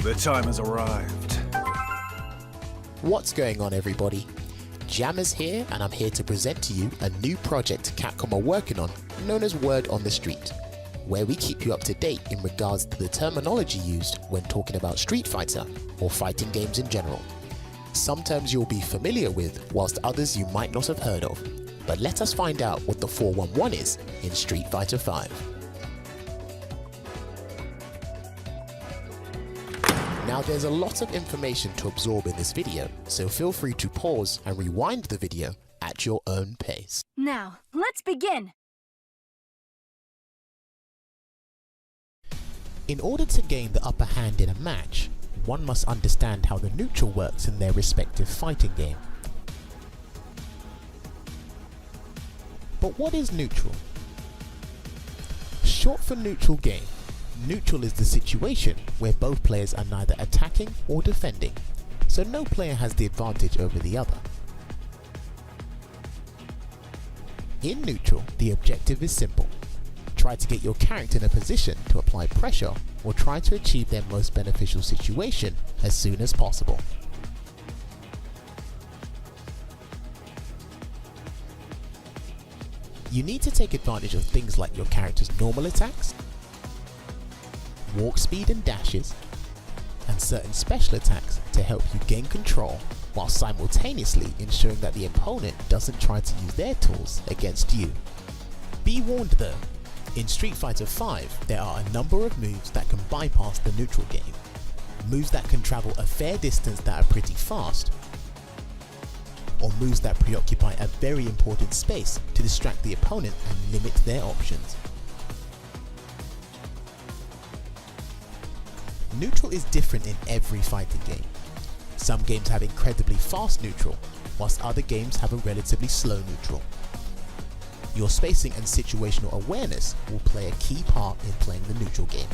The time has arrived. What's going on, everybody? Jammers here, and I'm here to present to you a new project Capcom are working on known as Word on the Street, where we keep you up to date in regards to the terminology used when talking about Street Fighter or fighting games in general. Some terms you'll be familiar with, whilst others you might not have heard of. But let us find out what the 411 is in Street Fighter V. Now there's a lot of information to absorb in this video, so feel free to pause and rewind the video at your own pace. Now, let's begin! In order to gain the upper hand in a match, one must understand how the neutral works in their respective fighting game. But what is neutral? Short for neutral game. Neutral is the situation where both players are neither attacking or defending, so no player has the advantage over the other. In neutral, the objective is simple. Try to get your character in a position to apply pressure or try to achieve their most beneficial situation as soon as possible. You need to take advantage of things like your character's normal attacks, walk speed and dashes, and certain special attacks to help you gain control while simultaneously ensuring that the opponent doesn't try to use their tools against you. Be warned though, in Street Fighter V there are a number of moves that can bypass the neutral game. Moves that can travel a fair distance that are pretty fast, or moves that preoccupy a very important space to distract the opponent and limit their options. Neutral is different in every fighting game. Some games have incredibly fast neutral, whilst other games have a relatively slow neutral. Your spacing and situational awareness will play a key part in playing the neutral game.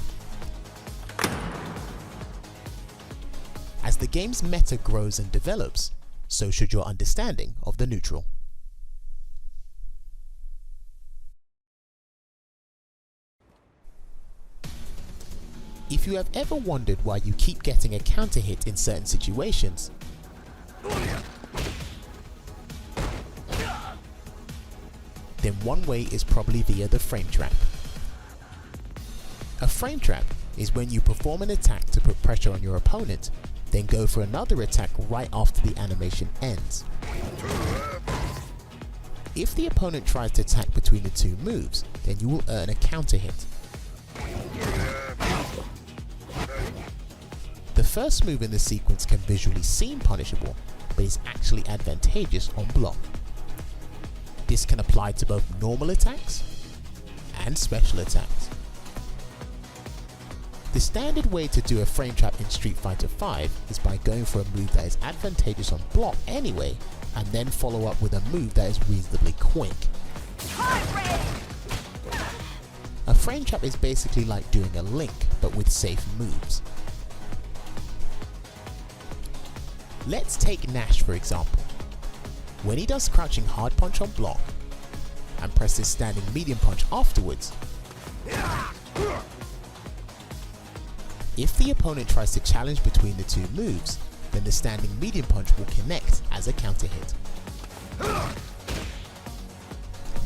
As the game's meta grows and develops, so should your understanding of the neutral. If you have ever wondered why you keep getting a counter hit in certain situations, then one way is probably via the frame trap. A frame trap is when you perform an attack to put pressure on your opponent, then go for another attack right after the animation ends. If the opponent tries to attack between the two moves, then you will earn a counter hit. The first move in the sequence can visually seem punishable, but is actually advantageous on block. This can apply to both normal attacks and special attacks. The standard way to do a frame trap in Street Fighter V is by going for a move that is advantageous on block anyway, and then follow up with a move that is reasonably quick. A frame trap is basically like doing a link, but with safe moves. Let's take Nash for example. When he does crouching hard punch on block, and presses standing medium punch afterwards, if the opponent tries to challenge between the two moves, then the standing medium punch will connect as a counter hit.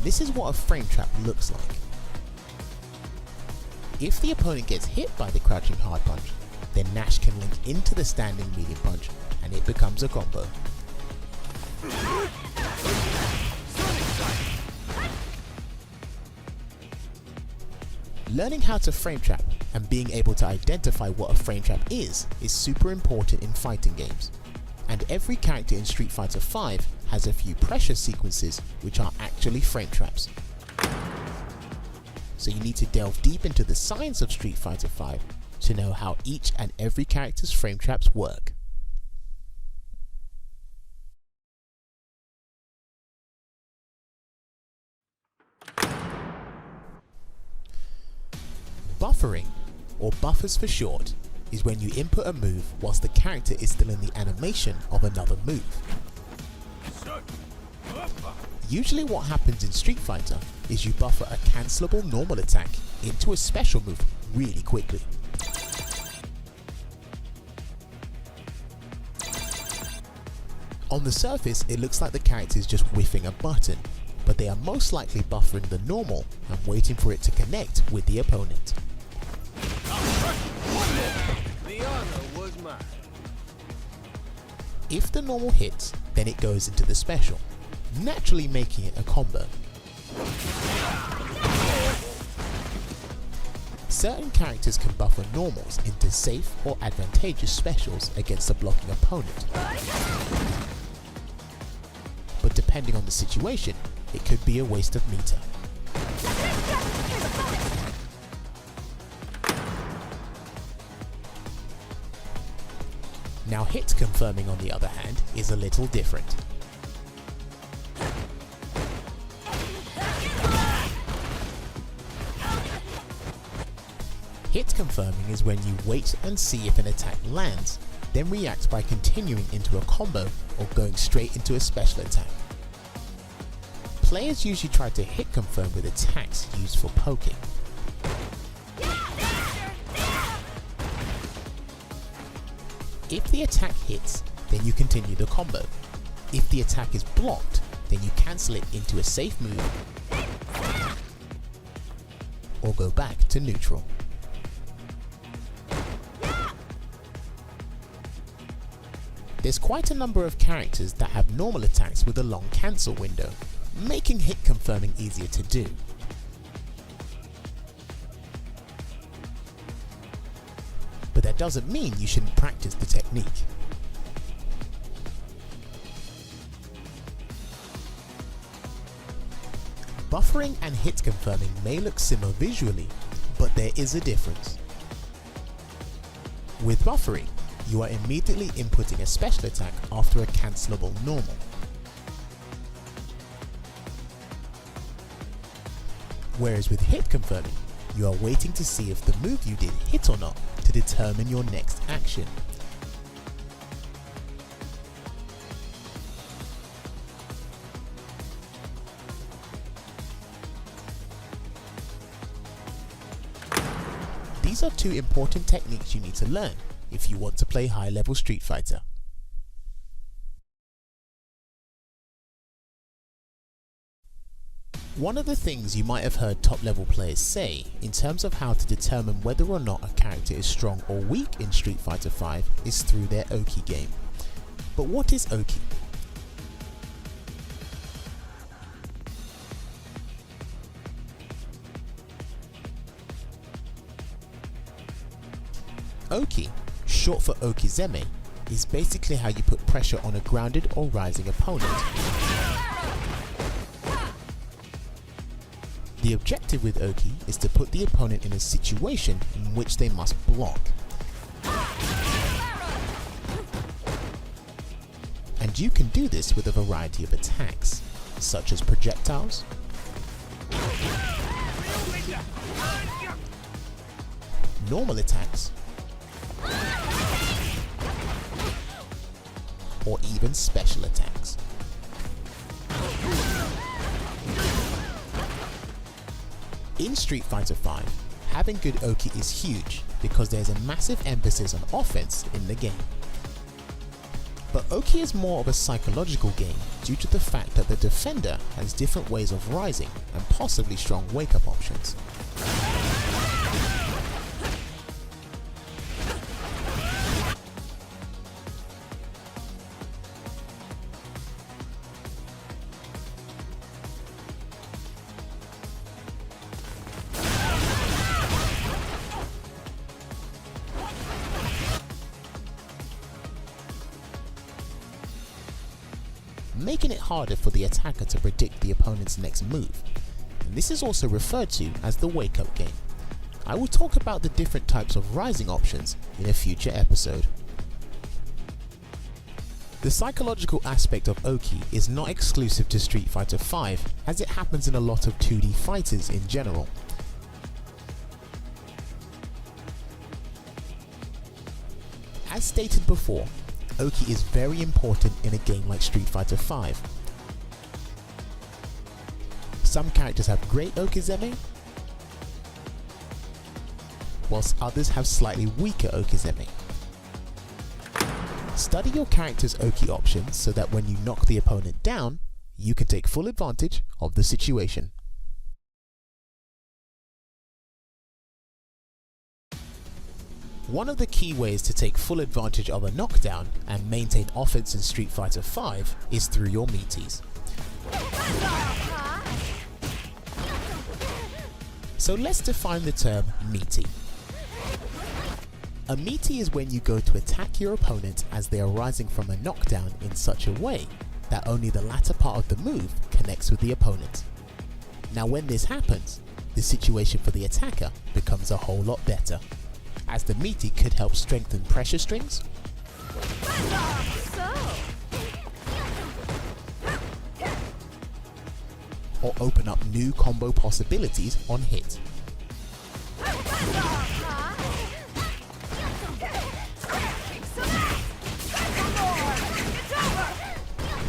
This is what a frame trap looks like. If the opponent gets hit by the crouching hard punch, then Nash can link into the standing medium punch and it becomes a combo. Learning how to frame trap and being able to identify what a frame trap is super important in fighting games. And every character in Street Fighter V has a few pressure sequences which are actually frame traps. So you need to delve deep into the science of Street Fighter V to know how each and every character's frame traps work. Buffering, or buffers for short, is when you input a move whilst the character is still in the animation of another move. Usually what happens in Street Fighter is you buffer a cancelable normal attack into a special move really quickly. On the surface, it looks like the character is just whiffing a button, but they are most likely buffering the normal and waiting for it to connect with the opponent. The honor was mine. If the normal hits, then it goes into the special, naturally making it a combo. Certain characters can buffer normals into safe or advantageous specials against a blocking opponent. But depending on the situation, it could be a waste of meter. Now hit confirming, on the other hand, is a little different. Hit confirming is when you wait and see if an attack lands, then react by continuing into a combo or going straight into a special attack. Players usually try to hit confirm with attacks used for poking. If the attack hits, then you continue the combo. If the attack is blocked, then you cancel it into a safe move or go back to neutral. There's quite a number of characters that have normal attacks with a long cancel window, making hit confirming easier to do. But that doesn't mean you shouldn't practice the technique. Buffering and hit confirming may look similar visually, but there is a difference. With buffering, you are immediately inputting a special attack after a cancelable normal. Whereas with hit confirming, you are waiting to see if the move you did hit or not to determine your next action. These are two important techniques you need to learn if you want to play high-level Street Fighter. One of the things you might have heard top-level players say in terms of how to determine whether or not a character is strong or weak in Street Fighter V is through their Oki game. But what is Oki? Oki, short for Okizeme, is basically how you put pressure on a grounded or rising opponent. The objective with Oki is to put the opponent in a situation in which they must block. And you can do this with a variety of attacks, such as projectiles, normal attacks, or even special attacks. In Street Fighter V, having good Oki is huge because there's a massive emphasis on offense in the game. But Oki is more of a psychological game due to the fact that the defender has different ways of rising and possibly strong wake-up options. Making it harder for the attacker to predict the opponent's next move. And this is also referred to as the wake-up game. I will talk about the different types of rising options in a future episode. The psychological aspect of Oki is not exclusive to Street Fighter V, as it happens in a lot of 2D fighters in general. As stated before, Oki is very important in a game like Street Fighter V. Some characters have great Okizeme, whilst others have slightly weaker Okizeme. Study your character's Oki options so that when you knock the opponent down, you can take full advantage of the situation. One of the key ways to take full advantage of a knockdown and maintain offense in Street Fighter V is through your meaties. So let's define the term meaty. A meaty is when you go to attack your opponent as they are rising from a knockdown in such a way that only the latter part of the move connects with the opponent. Now when this happens, the situation for the attacker becomes a whole lot better, as the meaty could help strengthen pressure strings, or open up new combo possibilities on hit.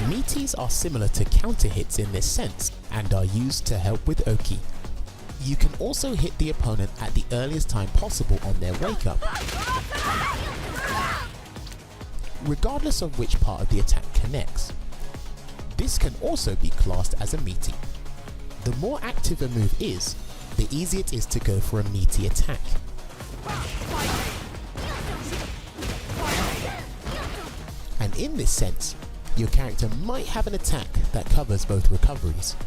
Meaties are similar to counter hits in this sense and are used to help with Oki. You can also hit the opponent at the earliest time possible on their wake up, regardless of which part of the attack connects. This can also be classed as a meaty. The more active a move is, the easier it is to go for a meaty attack. And in this sense, your character might have an attack that covers both recoveries.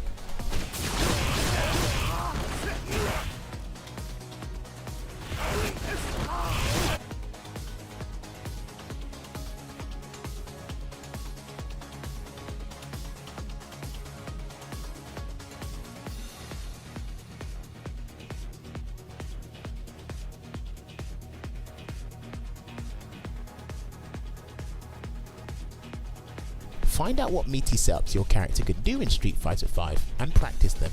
Find out what meaty setups your character could do in Street Fighter V and practice them.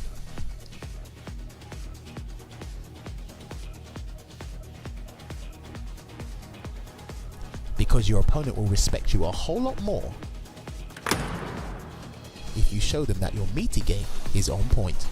Because your opponent will respect you a whole lot more if you show them that your meaty game is on point.